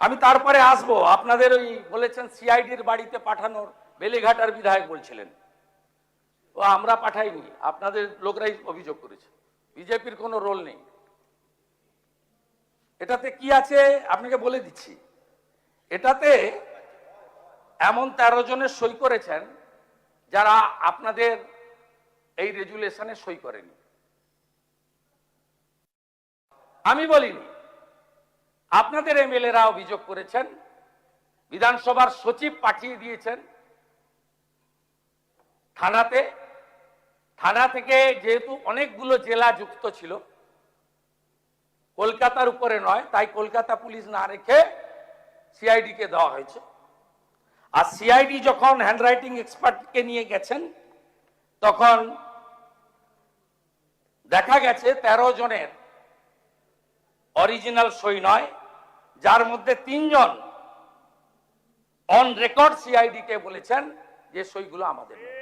আমি তারপরে আসবো। আপনাদের ওই বলেছেন সিআইডির বাড়িতে পাঠানোর, বেলেঘাটার বিধায়ক বলছিলেন, ও আমরা পাঠাইনি, আপনাদের লোকরাই অভিযোগ করেছে, বিজেপির কোনো রোল নেই এটাতে। কি আছে আপনাকে বলে দিচ্ছি। এটাতে এমন 13 জনের সই করেছেন যারা আপনাদের এই রেজুলেশনে সই করেনি। আমি বলিনি, আপনাদের এমএলএরা অভিযোগ করেছেন, বিধানসভার সচিব পাঠিয়ে দিয়েছেন থানাতে। থানা থেকে যেহেতু অনেকগুলো জেলা যুক্ত ছিল, কলকাতার উপরে নয়, তাই কলকাতা পুলিশ না রেখে সিআইডি কে দেওয়া হয়েছে। আর সিআইডি যখন হ্যান্ডরাইটিং এক্সপার্টকে নিয়ে গেছেন, তখন দেখা গেছে 13 জনের অরিজিনাল সই নয়, যার মধ্যে 3 জন অন রেকর্ড সিআইডি কে বলেছেন যে সইগুলো আমাদের নয়।